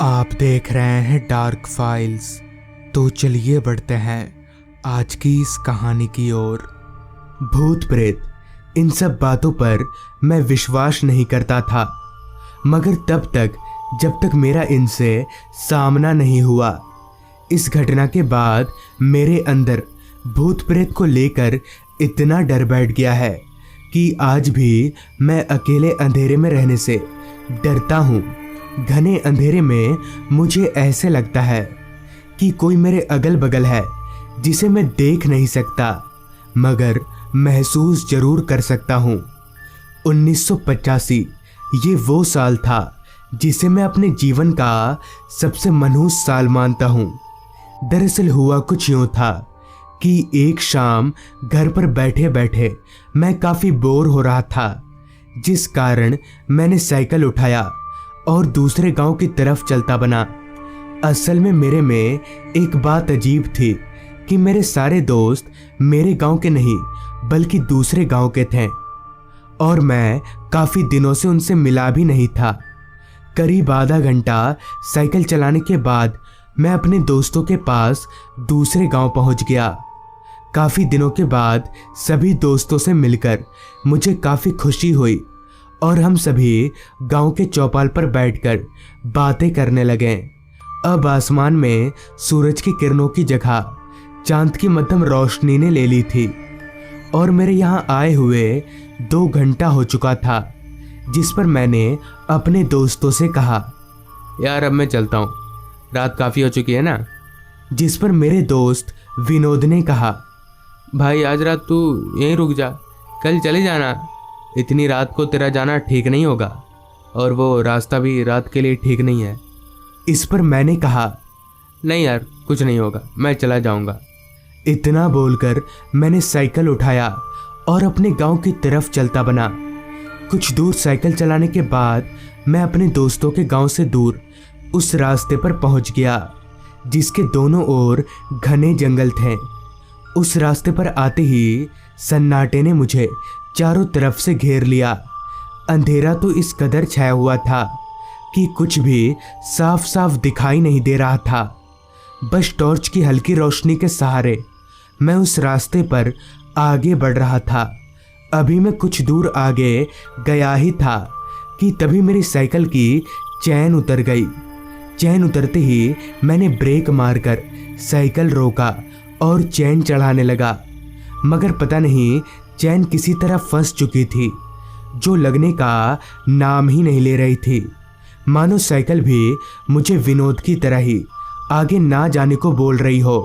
आप देख रहे हैं डार्क फाइल्स। तो चलिए बढ़ते हैं आज की इस कहानी की ओर। भूत प्रेत इन सब बातों पर मैं विश्वास नहीं करता था, मगर तब तक जब तक मेरा इनसे सामना नहीं हुआ। इस घटना के बाद मेरे अंदर भूत प्रेत को लेकर इतना डर बैठ गया है कि आज भी मैं अकेले अंधेरे में रहने से डरता हूँ। घने अंधेरे में मुझे ऐसे लगता है कि कोई मेरे अगल बगल है जिसे मैं देख नहीं सकता, मगर महसूस जरूर कर सकता हूँ। 1985 ये वो साल था जिसे मैं अपने जीवन का सबसे मनहूस साल मानता हूँ। दरअसल हुआ कुछ यूँ था कि एक शाम घर पर बैठे बैठे मैं काफ़ी बोर हो रहा था, जिस कारण मैंने साइकिल उठाया और दूसरे गांव की तरफ चलता बना। असल में मेरे में एक बात अजीब थी कि मेरे सारे दोस्त मेरे गांव के नहीं बल्कि दूसरे गांव के थे और मैं काफ़ी दिनों से उनसे मिला भी नहीं था। करीब आधा घंटा साइकिल चलाने के बाद मैं अपने दोस्तों के पास दूसरे गांव पहुंच गया। काफ़ी दिनों के बाद सभी दोस्तों से मिलकर मुझे काफ़ी खुशी हुई और हम सभी गांव के चौपाल पर बैठकर बातें करने लगे। अब आसमान में सूरज की किरणों की जगह चांद की मध्यम रोशनी ने ले ली थी और मेरे यहाँ आए हुए 2 घंटा हो चुका था, जिस पर मैंने अपने दोस्तों से कहा, यार अब मैं चलता हूँ, रात काफ़ी हो चुकी है ना। जिस पर मेरे दोस्त विनोद ने कहा, भाई आज रात तू यहीं रुक जा, कल चले जाना। इतनी रात को तेरा जाना ठीक नहीं होगा और वो रास्ता भी रात के लिए ठीक नहीं है। इस पर मैंने कहा, नहीं यार कुछ नहीं होगा, मैं चला जाऊंगा। इतना बोलकर मैंने साइकिल उठाया और अपने गांव की तरफ चलता बना। कुछ दूर साइकिल चलाने के बाद मैं अपने दोस्तों के गांव से दूर उस रास्ते पर पहुंच गया जिसके दोनों ओर घने जंगल थे। उस रास्ते पर आते ही सन्नाटे ने मुझे चारों तरफ से घेर लिया। अंधेरा तो इस कदर छाया हुआ था कि कुछ भी साफ साफ दिखाई नहीं दे रहा था। बस टॉर्च की हल्की रोशनी के सहारे मैं उस रास्ते पर आगे बढ़ रहा था। अभी मैं कुछ दूर आगे गया ही था कि तभी मेरी साइकिल की चैन उतर गई। चैन उतरते ही मैंने ब्रेक मारकर साइकिल रोका और चैन चढ़ाने लगा, मगर पता नहीं चैन किसी तरह फंस चुकी थी, जो लगने का नाम ही नहीं ले रही थी। मानो साइकिल भी मुझे विनोद की तरह ही आगे ना जाने को बोल रही हो।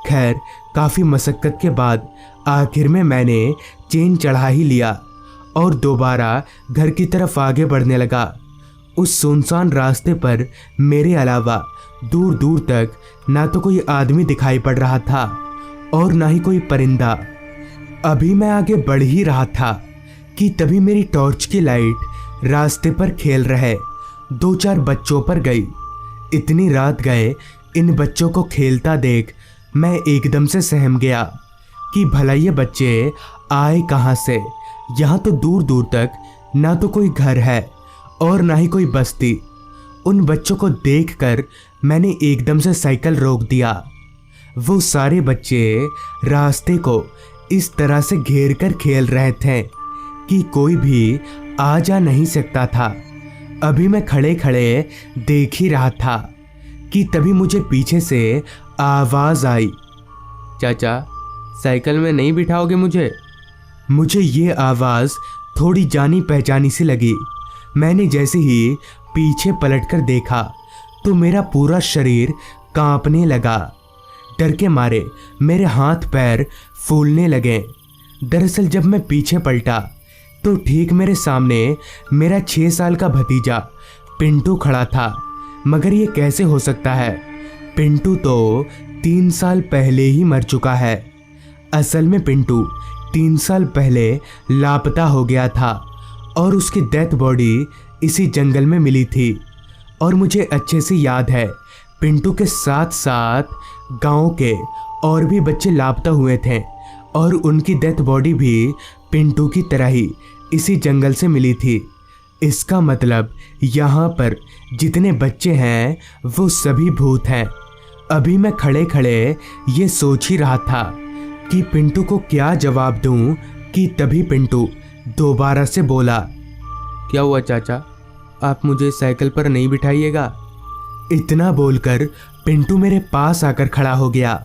खैर काफ़ी मशक्क़त के बाद आखिर में मैंने चेन चढ़ा ही लिया और दोबारा घर की तरफ आगे बढ़ने लगा। उस सुनसान रास्ते पर मेरे अलावा दूर दूर तक ना तो कोई आदमी दिखाई पड़ रहा था और ना ही कोई परिंदा। अभी मैं आगे बढ़ ही रहा था कि तभी मेरी टॉर्च की लाइट रास्ते पर खेल रहे 2-4 बच्चों पर गई। इतनी रात गए इन बच्चों को खेलता देख मैं एकदम से सहम गया कि भला ये बच्चे आए कहाँ से। यहाँ तो दूर दूर तक ना तो कोई घर है और ना ही कोई बस्ती। उन बच्चों को देखकर मैंने एकदम से साइकिल रोक दिया। वो सारे बच्चे रास्ते को इस तरह से घेर कर खेल रहे थे कि कोई भी आ जा नहीं सकता था। अभी मैं खड़े खड़े देख ही रहा था कि तभी मुझे पीछे से आवाज़ आई, चाचा साइकिल में नहीं बिठाओगे मुझे? मुझे ये आवाज़ थोड़ी जानी पहचानी सी लगी। मैंने जैसे ही पीछे पलटकर देखा तो मेरा पूरा शरीर कांपने लगा। डर के मारे मेरे हाथ पैर फूलने लगे। दरअसल जब मैं पीछे पलटा तो ठीक मेरे सामने मेरा 6 साल का भतीजा पिंटू खड़ा था। मगर ये कैसे हो सकता है? पिंटू तो 3 साल पहले ही मर चुका है। असल में पिंटू 3 साल पहले लापता हो गया था और उसकी डेथ बॉडी इसी जंगल में मिली थी। और मुझे अच्छे से याद है पिंटू के साथ साथ गांव के और भी बच्चे लापता हुए थे और उनकी डेथ बॉडी भी पिंटू की तरह ही इसी जंगल से मिली थी। इसका मतलब यहाँ पर जितने बच्चे हैं वो सभी भूत हैं। अभी मैं खड़े खड़े ये सोच ही रहा था कि पिंटू को क्या जवाब दूं कि तभी पिंटू दोबारा से बोला, क्या हुआ चाचा, आप मुझे साइकिल पर नहीं बिठाइएगा? इतना बोलकर पिंटू मेरे पास आकर खड़ा हो गया।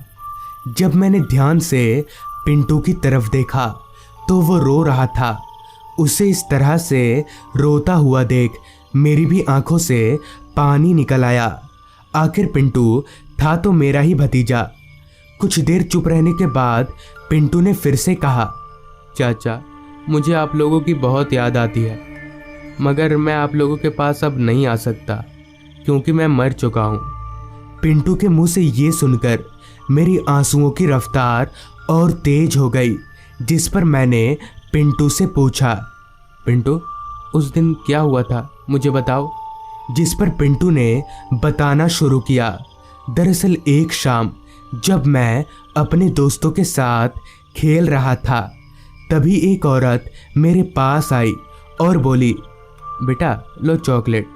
जब मैंने ध्यान से पिंटू की तरफ देखा तो वो रो रहा था। उसे इस तरह से रोता हुआ देख मेरी भी आंखों से पानी निकल आया। आखिर पिंटू था तो मेरा ही भतीजा। कुछ देर चुप रहने के बाद पिंटू ने फिर से कहा, चाचा, मुझे आप लोगों की बहुत याद आती है, मगर मैं आप लोगों के पास अब नहीं आ सकता क्योंकि मैं मर चुका हूँ। पिंटू के मुंह से ये सुनकर मेरी आंसुओं की रफ्तार और तेज हो गई, जिस पर मैंने पिंटू से पूछा, पिंटू, उस दिन क्या हुआ था, मुझे बताओ। जिस पर पिंटू ने बताना शुरू किया। दरअसल एक शाम जब मैं अपने दोस्तों के साथ खेल रहा था, तभी एक औरत मेरे पास आई और बोली, बेटा लो चॉकलेट।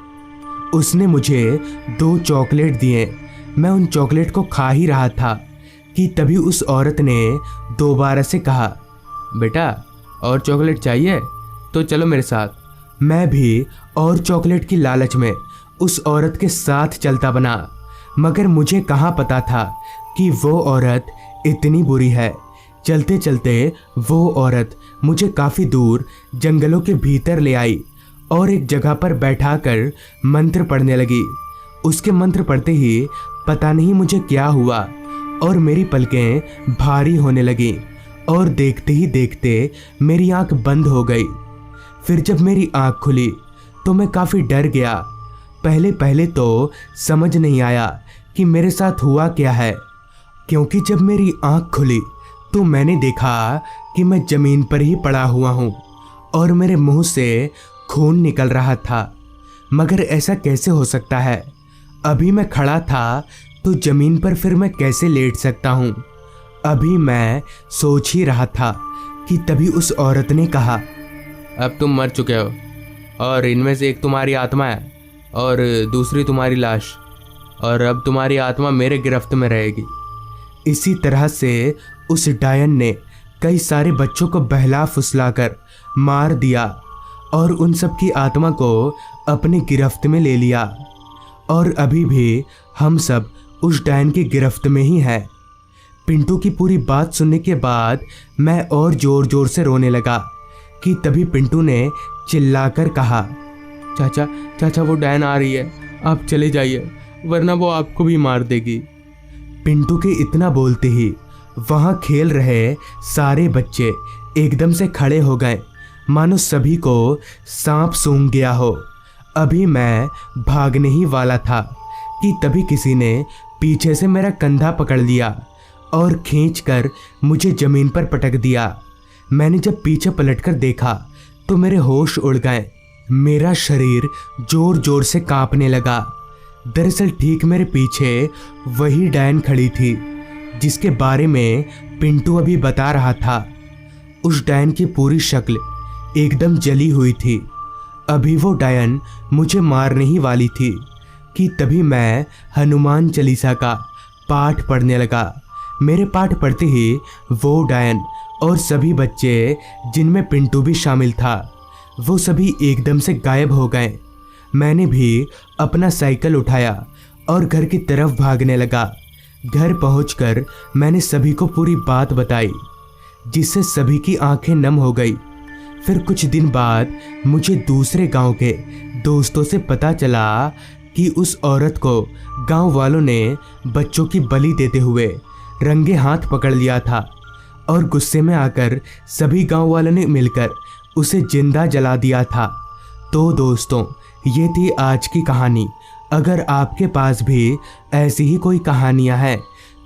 उसने मुझे 2 चॉकलेट दिए। मैं उन चॉकलेट को खा ही रहा था कि तभी उस औरत ने दोबारा से कहा, बेटा और चॉकलेट चाहिए तो चलो मेरे साथ। मैं भी और चॉकलेट की लालच में उस औरत के साथ चलता बना, मगर मुझे कहाँ पता था कि वो औरत इतनी बुरी है। चलते चलते वो औरत मुझे काफ़ी दूर जंगलों के भीतर ले आई और एक जगह पर बैठाकर मंत्र पढ़ने लगी। उसके मंत्र पढ़ते ही पता नहीं मुझे क्या हुआ और मेरी पलकें भारी होने लगी और देखते ही देखते मेरी आंख बंद हो गई। फिर जब मेरी आंख खुली तो मैं काफ़ी डर गया। पहले तो समझ नहीं आया कि मेरे साथ हुआ क्या है, क्योंकि जब मेरी आंख खुली तो मैंने देखा कि मैं ज़मीन पर ही पड़ा हुआ हूँ और मेरे मुंह से खून निकल रहा था। मगर ऐसा कैसे हो सकता है? अभी मैं खड़ा था तो ज़मीन पर फिर मैं कैसे लेट सकता हूँ? अभी मैं सोच ही रहा था कि तभी उस औरत ने कहा, अब तुम मर चुके हो और इनमें से एक तुम्हारी आत्मा है और दूसरी तुम्हारी लाश, और अब तुम्हारी आत्मा मेरे गिरफ्त में रहेगी। इसी तरह से उस डायन ने कई सारे बच्चों को बहला फुसलाकर मार दिया और उन सब की आत्मा को अपने गिरफ्त में ले लिया। और अभी भी हम सब उस डायन की गिरफ्त में ही हैं। पिंटू की पूरी बात सुनने के बाद मैं और ज़ोर ज़ोर से रोने लगा कि तभी पिंटू ने चिल्लाकर कहा, चाचा चाचा, वो डायन आ रही है, आप चले जाइए वरना वो आपको भी मार देगी। पिंटू के इतना बोलते ही वहाँ खेल रहे सारे बच्चे एकदम से खड़े हो गए, मानो सभी को सांप सूंघ गया हो। अभी मैं भागने ही वाला था कि तभी किसी ने पीछे से मेरा कंधा पकड़ लिया और खींचकर मुझे ज़मीन पर पटक दिया। मैंने जब पीछे पलटकर देखा तो मेरे होश उड़ गए। मेरा शरीर जोर जोर से कांपने लगा। दरअसल ठीक मेरे पीछे वही डायन खड़ी थी जिसके बारे में पिंटू अभी बता रहा था। उस डायन की पूरी शक्ल एकदम जली हुई थी। अभी वो डायन मुझे मारने ही वाली थी कि तभी मैं हनुमान चालीसा का पाठ पढ़ने लगा। मेरे पाठ पढ़ते ही वो डायन और सभी बच्चे, जिनमें पिंटू भी शामिल था, वो सभी एकदम से गायब हो गए। मैंने भी अपना साइकिल उठाया और घर की तरफ भागने लगा। घर पहुंचकर मैंने सभी को पूरी बात बताई, जिससे सभी की आंखें नम हो गई। फिर कुछ दिन बाद मुझे दूसरे गांव के दोस्तों से पता चला कि उस औरत को गांव वालों ने बच्चों की बलि देते हुए रंगे हाथ पकड़ लिया था और गुस्से में आकर सभी गांव वालों ने मिलकर उसे जिंदा जला दिया था। तो दोस्तों, ये थी आज की कहानी। अगर आपके पास भी ऐसी ही कोई कहानियां हैं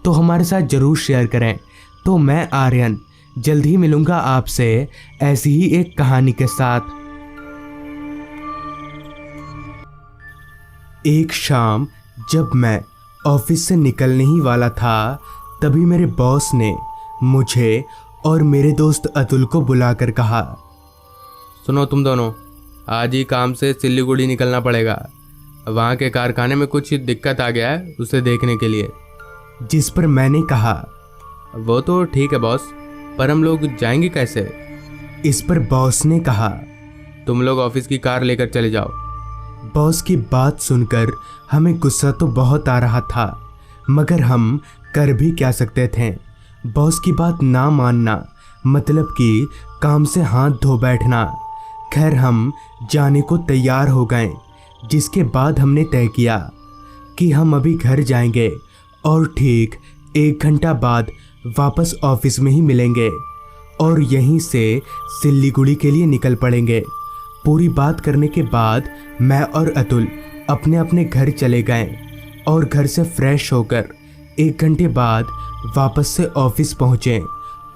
तो हमारे साथ ज़रूर शेयर करें। तो मैं आर्यन जल्द ही मिलूंगा आपसे ऐसी ही एक कहानी के साथ। एक शाम जब मैं ऑफिस से निकलने ही वाला था, तभी मेरे बॉस ने मुझे और मेरे दोस्त अतुल को बुलाकर कहा, सुनो तुम दोनों, आज ही काम से सिल्लीगुड़ी निकलना पड़ेगा। वहाँ के कारखाने में कुछ दिक्कत आ गया है, उसे देखने के लिए। जिस पर मैंने कहा, वो तो ठीक है बॉस, पर हम लोग जाएंगे कैसे? इस पर बॉस ने कहा, तुम लोग ऑफिस की कार लेकर चले जाओ। बॉस की बात सुनकर हमें गुस्सा तो बहुत आ रहा था, मगर हम कर भी क्या सकते थे। बॉस की बात ना मानना मतलब कि काम से हाथ धो बैठना। खैर हम जाने को तैयार हो गए, जिसके बाद हमने तय किया कि हम अभी घर जाएंगे और ठीक 1 घंटा बाद वापस ऑफिस में ही मिलेंगे और यहीं से सिल्लीगुड़ी के लिए निकल पड़ेंगे। पूरी बात करने के बाद मैं और अतुल अपने अपने घर चले गए और घर से फ्रेश होकर 1 घंटे बाद वापस से ऑफिस पहुँचे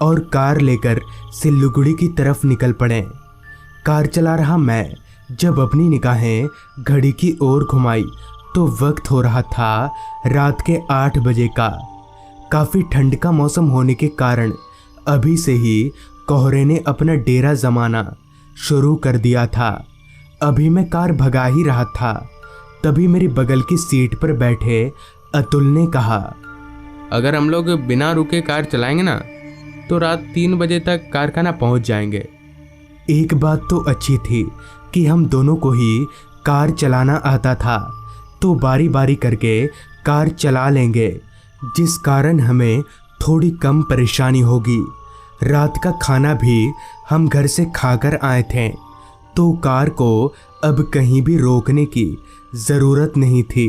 और कार लेकर सिल्लीगुड़ी की तरफ निकल पड़े। कार चला रहा मैं जब अपनी निगाहें घड़ी की ओर घुमाई तो वक्त हो रहा था रात के 8 बजे का। काफ़ी ठंड का मौसम होने के कारण अभी से ही कोहरे ने अपना डेरा जमाना शुरू कर दिया था। अभी मैं कार भगा ही रहा था, तभी मेरी बगल की सीट पर बैठे अतुल ने कहा, अगर हम लोग बिना रुके कार चलाएंगे ना तो रात 3 बजे तक कारखाना पहुंच जाएंगे। एक बात तो अच्छी थी कि हम दोनों को ही कार चलाना आता था, तो बारी बारी करके कार चला लेंगे, जिस कारण हमें थोड़ी कम परेशानी होगी। रात का खाना भी हम घर से खाकर आए थे, तो कार को अब कहीं भी रोकने की ज़रूरत नहीं थी।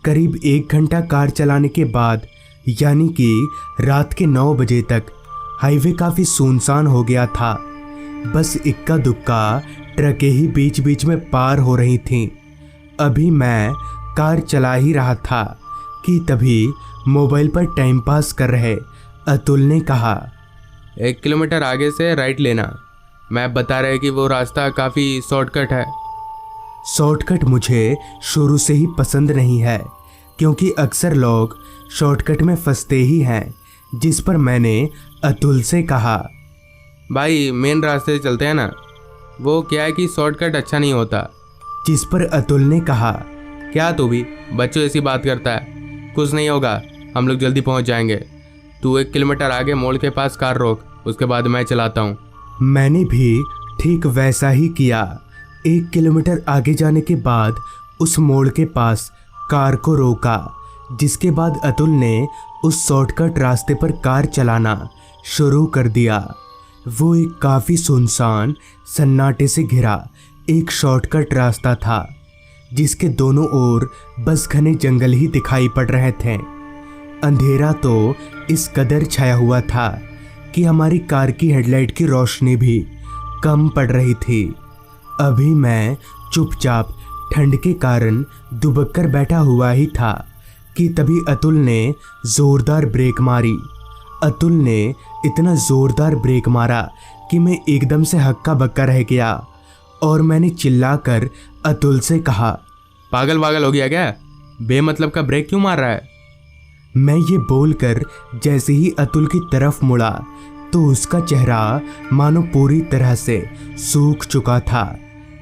करीब 1 घंटा कार चलाने के बाद यानी कि रात के 9 बजे तक हाईवे काफ़ी सुनसान हो गया था। बस इक्का दुक्का ट्रकें ही बीच बीच में पार हो रही थीं। अभी मैं कार चला ही रहा था कि तभी मोबाइल पर टाइम पास कर रहे अतुल ने कहा, 1 किलोमीटर आगे से राइट लेना। मैप बता रहे कि वो रास्ता काफ़ी शॉर्टकट है। शॉर्टकट मुझे शुरू से ही पसंद नहीं है, क्योंकि अक्सर लोग शॉर्टकट में फंसते ही हैं। जिस पर मैंने अतुल से कहा, भाई मेन रास्ते से चलते हैं ना, वो क्या है कि शॉर्टकट अच्छा नहीं होता। जिस पर अतुल ने कहा, क्या तू भी बच्चों ऐसी बात करता है? कुछ नहीं होगा, हम लोग जल्दी पहुंच जाएंगे। तू 1 किलोमीटर आगे मोड़ के पास कार रोक, उसके बाद मैं चलाता हूँ। मैंने भी ठीक वैसा ही किया। 1 किलोमीटर आगे जाने के बाद उस मोड़ के पास कार को रोका, जिसके बाद अतुल ने उस शॉर्टकट रास्ते पर कार चलाना शुरू कर दिया। वो एक काफ़ी सुनसान सन्नाटे से घिरा एक शॉर्टकट रास्ता था, जिसके दोनों ओर बस घने जंगल ही दिखाई पड़ रहे थे। अंधेरा तो इस कदर छाया हुआ था कि हमारी कार की हेडलाइट की रोशनी भी कम पड़ रही थी। अभी मैं चुपचाप ठंड के कारण दुबक कर बैठा हुआ ही था कि तभी अतुल ने ज़ोरदार ब्रेक मारी। अतुल ने इतना ज़ोरदार ब्रेक मारा कि मैं एकदम से हक्का बक्का रह गया और मैंने चिल्लाकर अतुल से कहा, पागल वागल हो गया क्या? बेमतलब का ब्रेक क्यों मार रहा है? मैं ये बोलकर जैसे ही अतुल की तरफ मुड़ा तो उसका चेहरा मानो पूरी तरह से सूख चुका था।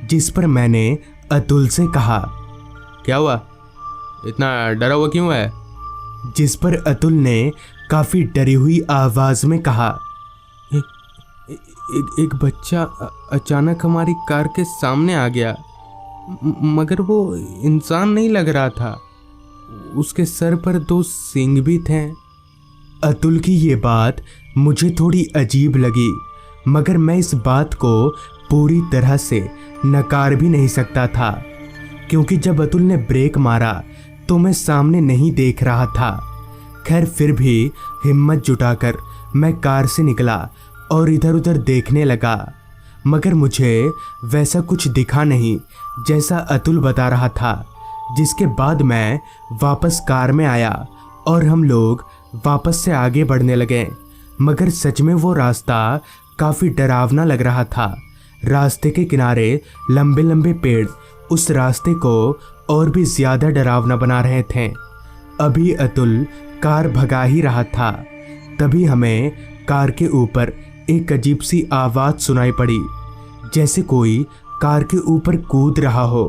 जिस पर मैंने अतुल से कहा, क्या हुआ? इतना डरा हुआ क्यों है? जिस पर अतुल ने काफ़ी डरी हुई आवाज़ में कहा, एक बच्चा अचानक हमारी कार के सामने आ गया, मगर वो इंसान नहीं लग रहा था। उसके सर पर 2 सींग भी थे। अतुल की ये बात मुझे थोड़ी अजीब लगी, मगर मैं इस बात को पूरी तरह से नकार भी नहीं सकता था, क्योंकि जब अतुल ने ब्रेक मारा तो मैं सामने नहीं देख रहा था। खैर फिर भी हिम्मत जुटाकर मैं कार से निकला और इधर उधर देखने लगा, मगर मुझे वैसा कुछ दिखा नहीं जैसा अतुल बता रहा था। जिसके बाद मैं वापस कार में आया और हम लोग वापस से आगे बढ़ने लगे, मगर सच में वो रास्ता काफ़ी डरावना लग रहा था। रास्ते के किनारे लंबे लंबे पेड़ उस रास्ते को और भी ज़्यादा डरावना बना रहे थे। अभी अतुल कार भगा ही रहा था, तभी हमें कार के ऊपर एक अजीब सी आवाज़ सुनाई पड़ी, जैसे कोई कार के ऊपर कूद रहा हो।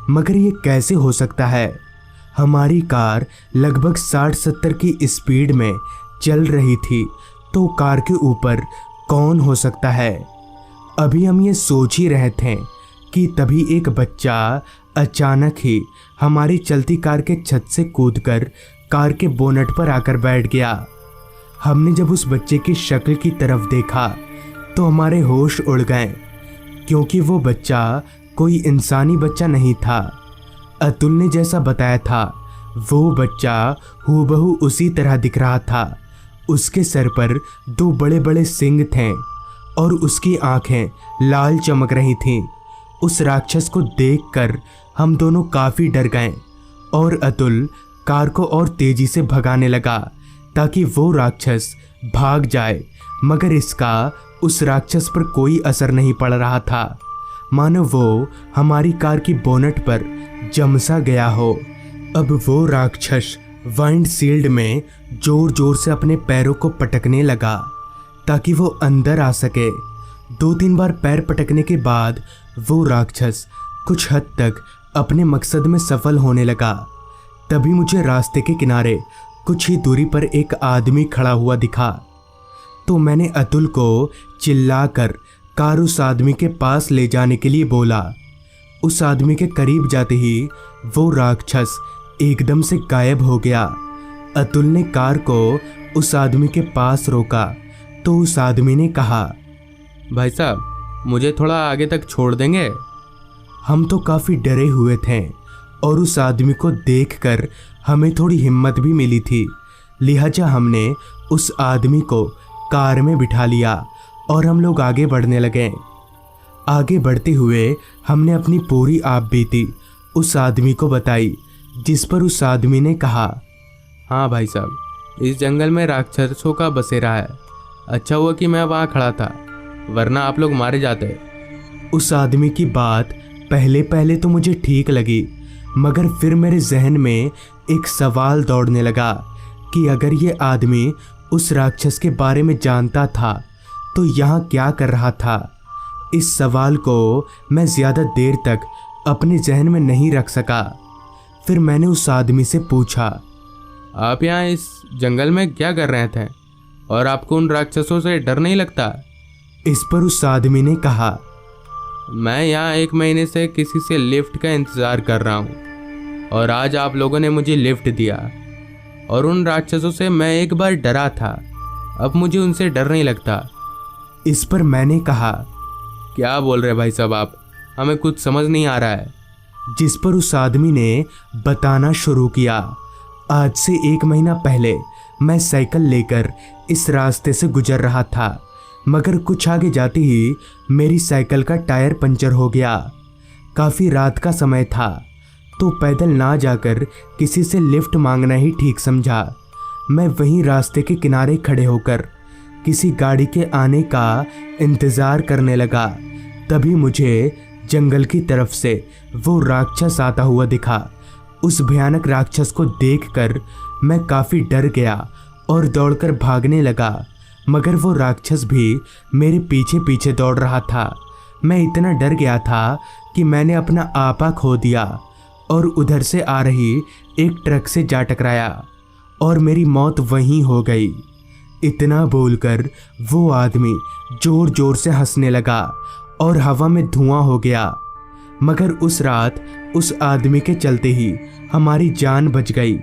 मगर ये कैसे हो सकता है? हमारी कार लगभग 60-70 की स्पीड में चल रही थी, तो कार के ऊपर कौन हो सकता है? अभी हम ये सोच ही रहे थे कि तभी एक बच्चा अचानक ही हमारी चलती कार के छत से कूदकर कार के बोनट पर आकर बैठ गया। हमने जब उस बच्चे की शक्ल की तरफ देखा तो हमारे होश उड़ गए, क्योंकि वो बच्चा कोई इंसानी बच्चा नहीं था। अतुल ने जैसा बताया था वो बच्चा हूबहू उसी तरह दिख रहा था। उसके सर पर 2 बड़े बड़े सींग थे और उसकी आंखें लाल चमक रही थीं। उस राक्षस को देखकर हम दोनों काफ़ी डर गए और अतुल कार को और तेजी से भगाने लगा ताकि वो राक्षस भाग जाए। मगर इसका उस राक्षस पर कोई असर नहीं पड़ रहा था, मानो वो हमारी कार की बोनट पर जम सा गया हो। अब वो राक्षस वाइंडशील्ड में जोर जोर से अपने पैरों को पटकने लगा ताकि वो अंदर आ सके। 2-3 बार पैर पटकने के बाद वो राक्षस कुछ हद तक अपने मकसद में सफल होने लगा। तभी मुझे रास्ते के किनारे कुछ ही दूरी पर एक आदमी खड़ा हुआ दिखा, तो मैंने अतुल को चिल्लाकर कार उस आदमी के पास ले जाने के लिए बोला। उस आदमी के करीब जाते ही वो राक्षस एकदम से गायब हो गया। अतुल ने कार को उस आदमी के पास रोका तो उस आदमी ने कहा, भाई साहब मुझे थोड़ा आगे तक छोड़ देंगे? हम तो काफ़ी डरे हुए थे और उस आदमी को देखकर हमें थोड़ी हिम्मत भी मिली थी, लिहाजा हमने उस आदमी को कार में बिठा लिया और हम लोग आगे बढ़ने लगे। आगे बढ़ते हुए हमने अपनी पूरी आपबीती उस आदमी को बताई, जिस पर उस आदमी ने कहा, हाँ भाई साहब, इस जंगल में राक्षसों का बसेरा है। अच्छा हुआ कि मैं वहाँ खड़ा था, वरना आप लोग मारे जाते। उस आदमी की बात पहले पहले तो मुझे ठीक लगी, मगर फिर मेरे जहन में एक सवाल दौड़ने लगा कि अगर ये आदमी उस राक्षस के बारे में जानता था तो यहाँ क्या कर रहा था। इस सवाल को मैं ज़्यादा देर तक अपने जहन में नहीं रख सका। फिर मैंने उस आदमी से पूछा, आप यहाँ इस जंगल में क्या कर रहे थे और आपको उन राक्षसों से डर नहीं लगता? इस पर उस आदमी ने कहा, मैं यहाँ 1 महीने से किसी से लिफ्ट का इंतज़ार कर रहा हूँ और आज आप लोगों ने मुझे लिफ्ट दिया। और उन राक्षसों से मैं एक बार डरा था, अब मुझे उनसे डर नहीं लगता। इस पर मैंने कहा, क्या बोल रहे भाई साहब आप, हमें कुछ समझ नहीं आ रहा है। जिस पर उस आदमी ने बताना शुरू किया, आज से 1 महीना पहले मैं साइकिल लेकर इस रास्ते से गुजर रहा था, मगर कुछ आगे जाते ही मेरी साइकिल का टायर पंचर हो गया। काफ़ी रात का समय था, तो पैदल ना जाकर किसी से लिफ्ट मांगना ही ठीक समझा। मैं वहीं रास्ते के किनारे खड़े होकर किसी गाड़ी के आने का इंतज़ार करने लगा। तभी मुझे जंगल की तरफ से वो राक्षस आता हुआ दिखा। उस भयानक राक्षस को देखकर मैं काफ़ी डर गया और दौड़कर भागने लगा, मगर वो राक्षस भी मेरे पीछे पीछे दौड़ रहा था। मैं इतना डर गया था कि मैंने अपना आपा खो दिया और उधर से आ रही एक ट्रक से जा टकराया और मेरी मौत वहीं हो गई। इतना बोलकर वो आदमी जोर जोर से हंसने लगा और हवा में धुआं हो गया। मगर उस रात उस आदमी के चलते ही हमारी जान बच गई।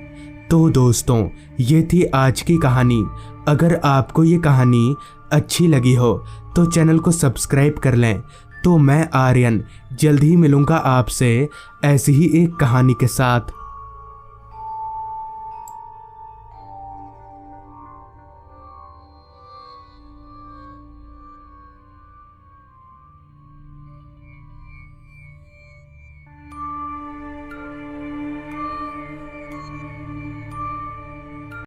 तो दोस्तों, ये थी आज की कहानी। अगर आपको ये कहानी अच्छी लगी हो तो चैनल को सब्सक्राइब कर लें। तो मैं आर्यन जल्द ही मिलूँगा आपसे ऐसी ही एक कहानी के साथ।